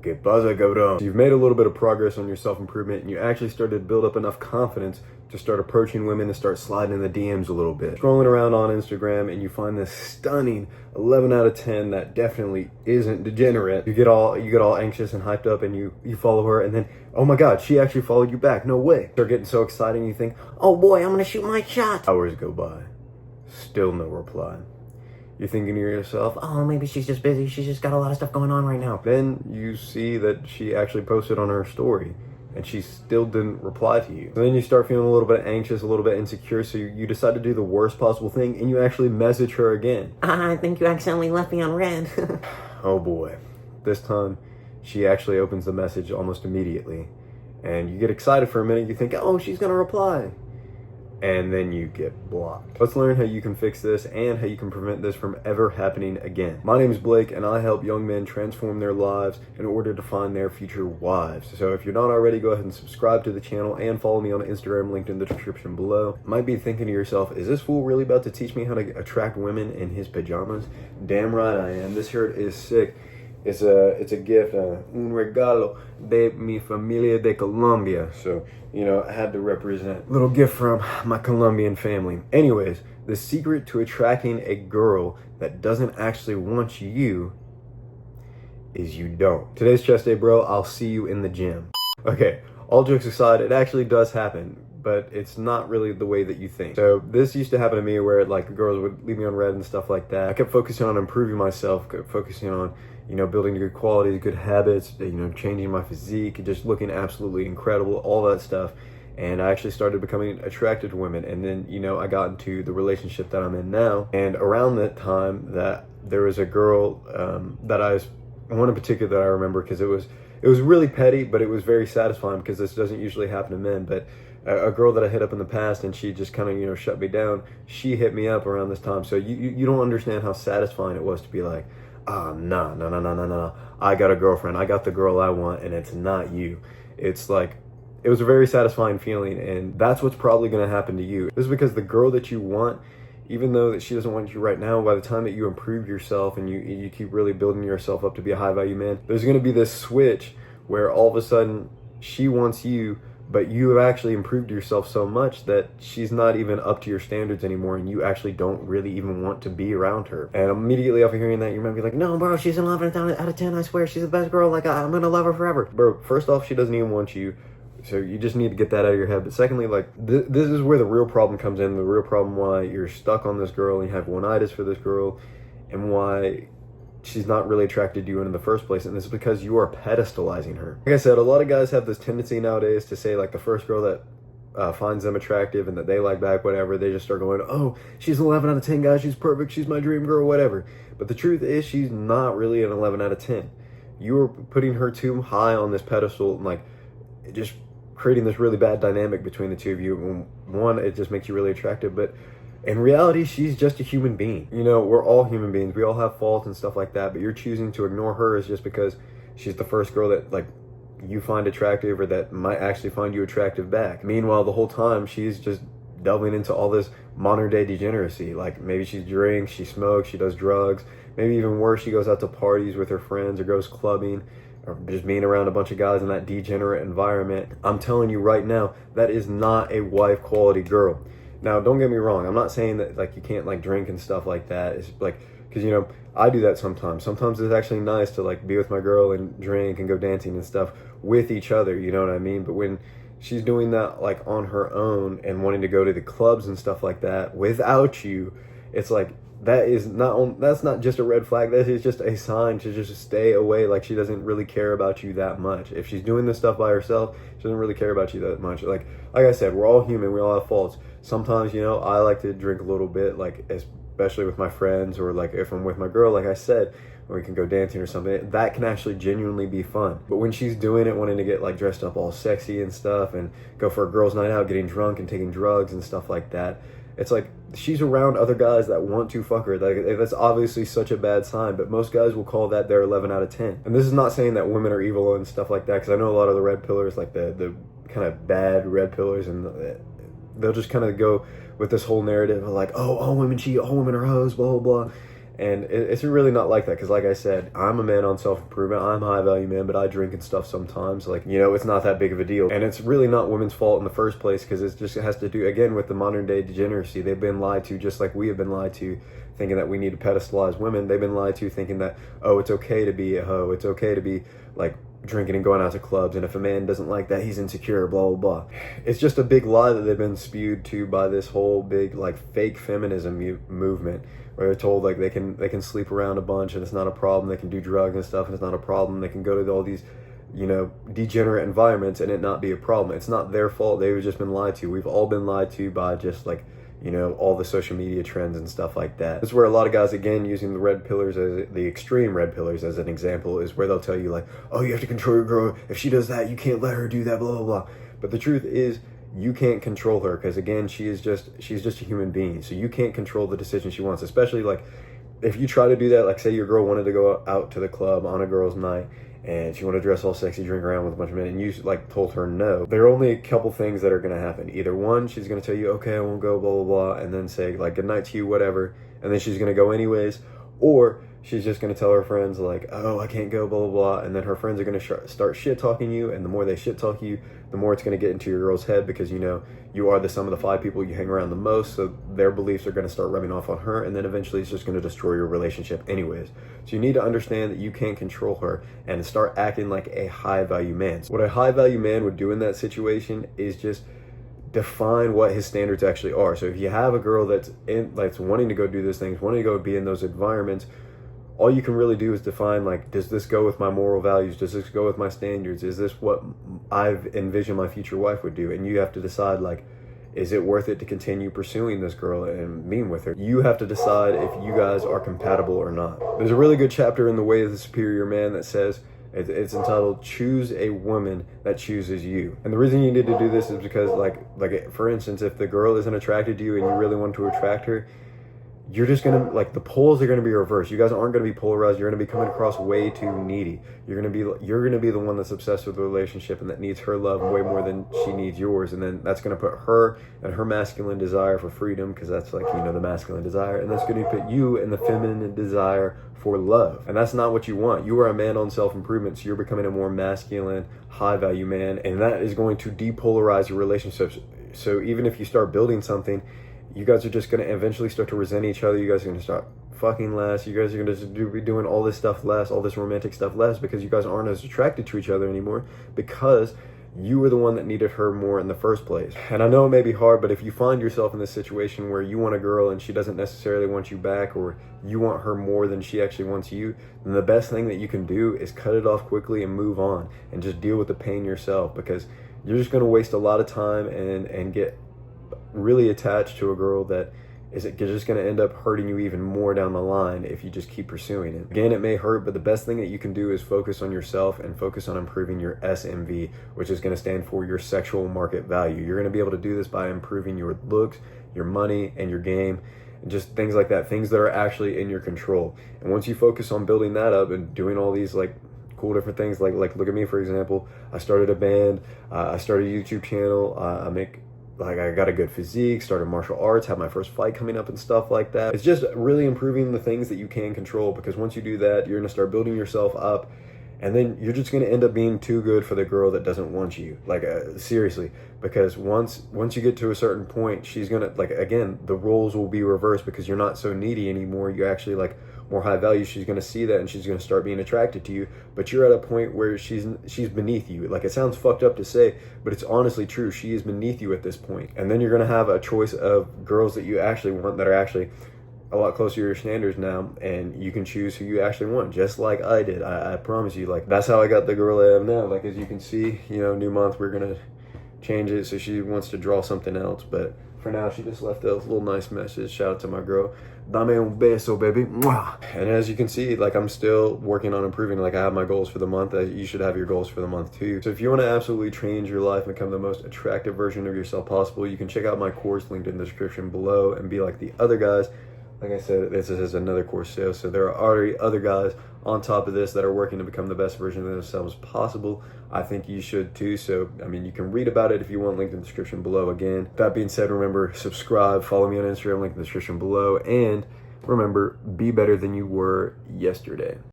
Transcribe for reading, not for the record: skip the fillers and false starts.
Que pasa, cabrón? So you've made a little bit of progress on your self-improvement and you actually started to build up enough confidence to start approaching women and start sliding in the DMs a little bit. Scrolling around on Instagram and you find this stunning 11 out of 10 that definitely isn't degenerate. You get all anxious and hyped up and you follow her and then, oh my God, she actually followed you back. No way. They're getting so excited and you think, oh boy, I'm gonna shoot my shot. Hours go by. Still no reply. You're thinking to yourself, oh, maybe she's just busy. She's just got a lot of stuff going on right now. Then you see that she actually posted on her story and she still didn't reply to you. So then you start feeling a little bit anxious, a little bit insecure. So you decide to do the worst possible thing and you actually message her again. I think you accidentally left me on red. Oh boy. This time she actually opens the message almost immediately. And you get excited for a minute. You think, oh, she's going to reply. And then you get blocked. Let's learn how you can fix this and how you can prevent this from ever happening again. My name is Blake and I help young men transform their lives in order to find their future wives. So if you're not already, go ahead and subscribe to the channel and follow me on Instagram, linked in the description below. You might be thinking to yourself, is this fool really about to teach me how to attract women in his pajamas? Damn right I am. This shirt is sick. It's a gift, un regalo de mi familia de Colombia. So, you know, I had to represent. Little gift from my Colombian family. Anyways, the secret to attracting a girl that doesn't actually want you is you don't. Today's chest day, bro. I'll see you in the gym. Okay, all jokes aside, it actually does happen, but it's not really the way that you think. So this used to happen to me where like girls would leave me on red and stuff like that. I kept focusing on improving myself, kept focusing on, you know, building good qualities, good habits, you know, changing my physique, just looking absolutely incredible, all that stuff. And I actually started becoming attracted to women. And then, you know, I got into the relationship that I'm in now. And around that time that there was a girl that I was, one in particular that I remember because it was really petty, but it was very satisfying because this doesn't usually happen to men. But a girl that I hit up in the past and she just kind of, you know, shut me down. She hit me up around this time. So you don't understand how satisfying it was to be like, no. I got a girlfriend. I got the girl I want and it's not you. It's like, it was a very satisfying feeling and that's what's probably going to happen to you. This is because the girl that you want, even though that she doesn't want you right now, by the time that you improve yourself and you keep really building yourself up to be a high value man, there's going to be this switch where all of a sudden she wants you, but you have actually improved yourself so much that she's not even up to your standards anymore and you actually don't really even want to be around her. And immediately after hearing that, you might be like, no, bro, she's an 11 out of 10, I swear, she's the best girl, like, I'm gonna love her forever. Bro, first off, she doesn't even want you, so you just need to get that out of your head. But secondly, like, this is where the real problem comes in, the real problem why you're stuck on this girl and you have one-itis for this girl, and why she's not really attracted to you in the first place, and this is because you are pedestalizing her. Like I said, a lot of guys have this tendency nowadays to say like the first girl that finds them attractive and that they like back, whatever, they just start going, oh, she's an 11 out of 10 guy, she's perfect, she's my dream girl, whatever. But the truth is she's not really an 11 out of 10. You are putting her too high on this pedestal and like just creating this really bad dynamic between the two of you. One, it just makes you really attractive, but in reality, she's just a human being. You know, we're all human beings. We all have faults and stuff like that, but you're choosing to ignore her is just because she's the first girl that, like, you find attractive or that might actually find you attractive back. Meanwhile, the whole time, she's just delving into all this modern-day degeneracy. Like, maybe she drinks, she smokes, she does drugs. Maybe even worse, she goes out to parties with her friends or goes clubbing or just being around a bunch of guys in that degenerate environment. I'm telling you right now, that is not a wife-quality girl. Now, don't get me wrong. I'm not saying that like you can't like drink and stuff like that. It's like, because you know, I do that sometimes. Sometimes it's actually nice to like be with my girl and drink and go dancing and stuff with each other. You know what I mean? But when she's doing that like on her own and wanting to go to the clubs and stuff like that without you, it's like that's not just a red flag. That is just a sign to just stay away. Like she doesn't really care about you that much. If she's doing this stuff by herself, she doesn't really care about you that much. Like I said, we're all human. We all have faults. Sometimes, you know, I like to drink a little bit, like especially with my friends or like if I'm with my girl, like I said, or we can go dancing or something. That can actually genuinely be fun. But when she's doing it, wanting to get like dressed up all sexy and stuff and go for a girls' night out, getting drunk and taking drugs and stuff like that, it's like she's around other guys that want to fuck her. Like that's obviously such a bad sign, but most guys will call that their 11 out of 10. And this is not saying that women are evil and stuff like that, because I know a lot of the red pillars, like the kind of bad red pillars, and they'll just kind of go with this whole narrative of like, oh, all women cheat, all women are hoes, blah, blah, blah. And it's really not like that, because like I said, I'm a man on self-improvement. I'm a high-value man, but I drink and stuff sometimes. Like, you know, it's not that big of a deal. And it's really not women's fault in the first place, because it has to do, again, with the modern-day degeneracy. They've been lied to just like we have been lied to, thinking that we need to pedestalize women. They've been lied to thinking that, oh, it's okay to be a hoe. It's okay to be, like, drinking and going out to clubs, and if a man doesn't like that, he's insecure, blah blah blah. It's just a big lie that they've been spewed to by this whole big, like, fake feminism movement, where they're told, like, they can sleep around a bunch and it's not a problem, they can do drugs and stuff and it's not a problem, they can go to all these, you know, degenerate environments and it not be a problem. It's not their fault. They've just been lied to. We've all been lied to by just, like, you know, all the social media trends and stuff like that. This is where a lot of guys, again, using the red pillars, as the extreme red pillars as an example, is where they'll tell you, like, oh, you have to control your girl. If she does that, you can't let her do that, blah, blah, blah. But the truth is, you can't control her, because, again, she's just a human being. So you can't control the decision she wants, especially, like, if you try to do that, like, say your girl wanted to go out to the club on a girl's night, and she wanted to dress all sexy, drink around with a bunch of men, and you, like, told her no. There are only a couple things that are going to happen. Either one, she's going to tell you, okay, I won't go, blah, blah, blah, and then say, like, good night to you, whatever, and then she's going to go anyways, or she's just going to tell her friends, like, oh, I can't go, blah, blah, blah, and then her friends are going to start shit-talking you, and the more they shit-talk you, the more it's going to get into your girl's head, because, you know, you are the sum of the 5 people you hang around the most, so their beliefs are going to start rubbing off on her, and then eventually it's just going to destroy your relationship anyways. So you need to understand that you can't control her and start acting like a high-value man. So what a high-value man would do in that situation is just define what his standards actually are. So if you have a girl that's wanting to go do those things, wanting to go be in those environments, all you can really do is define, like, does this go with my moral values? Does this go with my standards? Is this what I've envisioned my future wife would do? And you have to decide, like, is it worth it to continue pursuing this girl and being with her? You have to decide if you guys are compatible or not. There's a really good chapter in The Way of the Superior Man that says, it's entitled, Choose a Woman That Chooses You. And the reason you need to do this is because, like for instance, if the girl isn't attracted to you and you really want to attract her, you're just gonna, like, the poles are gonna be reversed. You guys aren't gonna be polarized. You're gonna be coming across way too needy. You're gonna be the one that's obsessed with the relationship and that needs her love way more than she needs yours. And then that's gonna put her and her masculine desire for freedom, because that's, like, you know, the masculine desire, and that's gonna put you in the feminine desire for love. And that's not what you want. You are a man on self-improvement, so you're becoming a more masculine, high-value man, and that is going to depolarize your relationships. So even if you start building something, you guys are just going to eventually start to resent each other. You guys are going to start fucking less. You guys are going to be doing all this stuff less, all this romantic stuff less, because you guys aren't as attracted to each other anymore, because you were the one that needed her more in the first place. And I know it may be hard, but if you find yourself in this situation where you want a girl and she doesn't necessarily want you back, or you want her more than she actually wants you, then the best thing that you can do is cut it off quickly and move on and just deal with the pain yourself, because you're just going to waste a lot of time and get really attached to a girl that is just going to end up hurting you even more down the line if you just keep pursuing it. Again, it may hurt, but the best thing that you can do is focus on yourself and focus on improving your SMV, which is going to stand for your sexual market value. You're going to be able to do this by improving your looks, your money, and your game, and just things like that, things that are actually in your control. And once you focus on building that up and doing all these, like, cool different things, like look at me, for example. I started a band, I started a YouTube channel, I got a good physique, started martial arts, have my first fight coming up and stuff like that. It's just really improving the things that you can control, because once you do that, you're gonna start building yourself up, and then you're just gonna end up being too good for the girl that doesn't want you. Like, seriously, because once you get to a certain point, she's gonna, like, again, the roles will be reversed, because you're not so needy anymore. You're actually, like, more high value. She's going to see that and she's going to start being attracted to you, but you're at a point where she's beneath you. Like, it sounds fucked up to say, but it's honestly true. She is beneath you at this point. And then you're going to have a choice of girls that you actually want, that are actually a lot closer to your standards now, and you can choose who you actually want, just like I did. I promise you, like, that's how I got the girl I have now. Like, as you can see, you know, new month, we're going to change it, so she wants to draw something else, but for now, she just left a little nice message. Shout out to my girl. Dame un beso, baby. Mwah. And as you can see, like, I'm still working on improving. Like, I have my goals for the month. You should have your goals for the month too. So if you want to absolutely change your life and become the most attractive version of yourself possible, you can check out my course linked in the description below and be like the other guys. Like I said, this is another course sale, so there are already other guys on top of this that are working to become the best version of themselves possible. I think you should too. So, I mean, you can read about it if you want, linked in the description below. Again, that being said, remember, subscribe, follow me on Instagram, link in the description below, and Remember, be better than you were yesterday.